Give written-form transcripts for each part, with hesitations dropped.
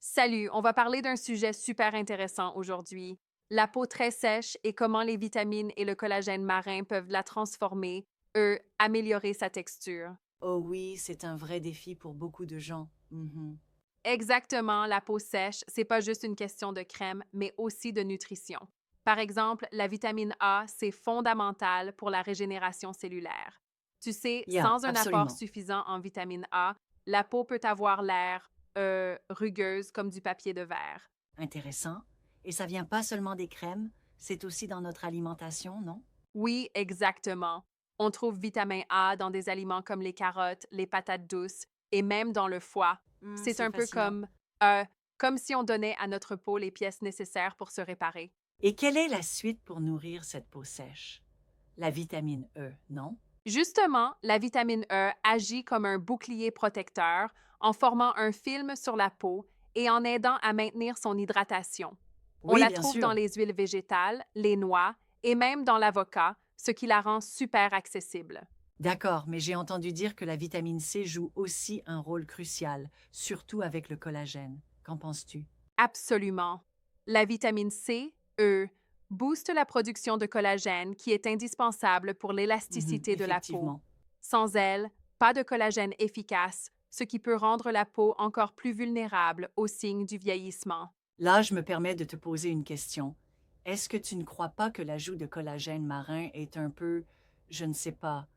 Salut, on va parler d'un sujet super intéressant aujourd'hui. La peau très sèche et comment les vitamines et le collagène marin peuvent la transformer, améliorer sa texture. Oh oui, c'est un vrai défi pour beaucoup de gens. Mhm. Exactement, la peau sèche, c'est pas juste une question de crème, mais aussi de nutrition. Par exemple, la vitamine A, c'est fondamental pour la régénération cellulaire. Tu sais, Yeah, sans un apport absolument. suffisant en vitamine A, la peau peut avoir l'air rugueuse comme du papier de verre. Intéressant. Et ça vient pas seulement des crèmes, c'est aussi dans notre alimentation, non? Oui, exactement. On trouve vitamine A dans des aliments comme les carottes, les patates douces et même dans le foie. C'est C'est un peu fascinant. euh, comme si on donnait à notre peau les pièces nécessaires pour se réparer. Et quelle est la suite pour nourrir cette peau sèche? La vitamine E, non? Justement, la vitamine E agit comme un bouclier protecteur en formant un film sur la peau et en aidant à maintenir son hydratation. On Oui, la bien trouve dans sûr. les huiles végétales, les noix et même dans l'avocat, ce qui la rend super accessible. D'accord, mais j'ai entendu dire que la vitamine C joue aussi un rôle crucial, surtout avec le collagène. Qu'en penses-tu? Absolument. La vitamine C, E, booste la production de collagène qui est indispensable pour l'élasticité de la peau. Effectivement. Sans elle, pas de collagène efficace, ce qui peut rendre la peau encore plus vulnérable aux signes du vieillissement. Là, je me permets de te poser une question. Est-ce que tu ne crois pas que l'ajout de collagène marin est un peu, je ne sais pas,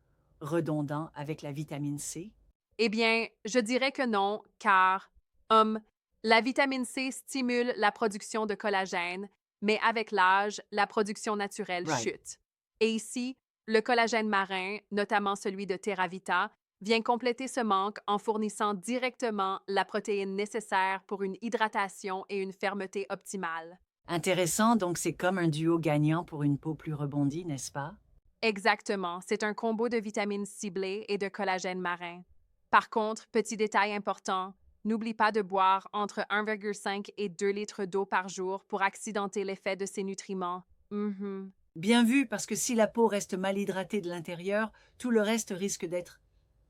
redondant avec la vitamine C? Eh bien, je dirais que non, car hum, la vitamine C stimule la production de collagène, mais avec l'âge, la production naturelle Right. chute. Et ici, le collagène marin, notamment celui de Terravita, vient compléter ce manque en fournissant directement la protéine nécessaire pour une hydratation et une fermeté optimale. Intéressant, donc c'est comme un duo gagnant pour une peau plus rebondie, n'est-ce pas? Exactement, c'est un combo de vitamines ciblées et de collagène marin. Par contre, petit détail important, n'oublie pas de boire entre 1,5 et 2 litres d'eau par jour pour accidenter l'effet de ces nutriments. Mhm. Bien vu, parce que si la peau reste mal hydratée de l'intérieur, tout le reste risque d'être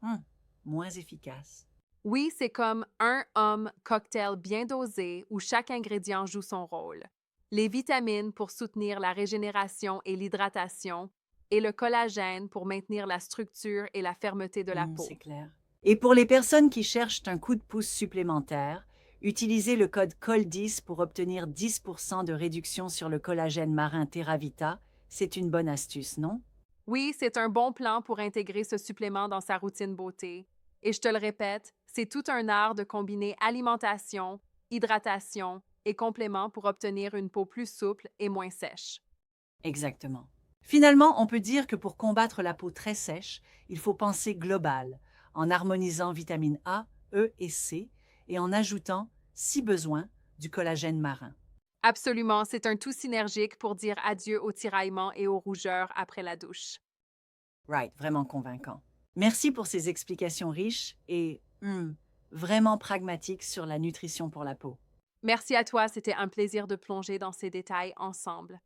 hmm, moins efficace. Oui, c'est comme un homme cocktail bien dosé où chaque ingrédient joue son rôle. Les vitamines pour soutenir la régénération et l'hydratation et le collagène pour maintenir la structure et la fermeté de la C'est peau. clair. Et pour les personnes qui cherchent un coup de pouce supplémentaire, utilisez le code COL10 pour obtenir 10% de réduction sur le collagène marin Terravita. C'est une bonne astuce, non? Oui, c'est un bon plan pour intégrer ce supplément dans sa routine beauté. Et je te le répète, c'est tout un art de combiner alimentation, hydratation et compléments pour obtenir une peau plus souple et moins sèche. Exactement. Finalement, on peut dire que pour combattre la peau très sèche, il faut penser global, en harmonisant vitamines A, E et C et en ajoutant, si besoin, du collagène marin. Absolument, c'est un tout synergique pour dire adieu aux tiraillements et aux rougeurs après la douche. Right, vraiment convaincant. Merci pour ces explications riches et vraiment pragmatiques sur la nutrition pour la peau. Merci à toi, c'était un plaisir de plonger dans ces détails ensemble.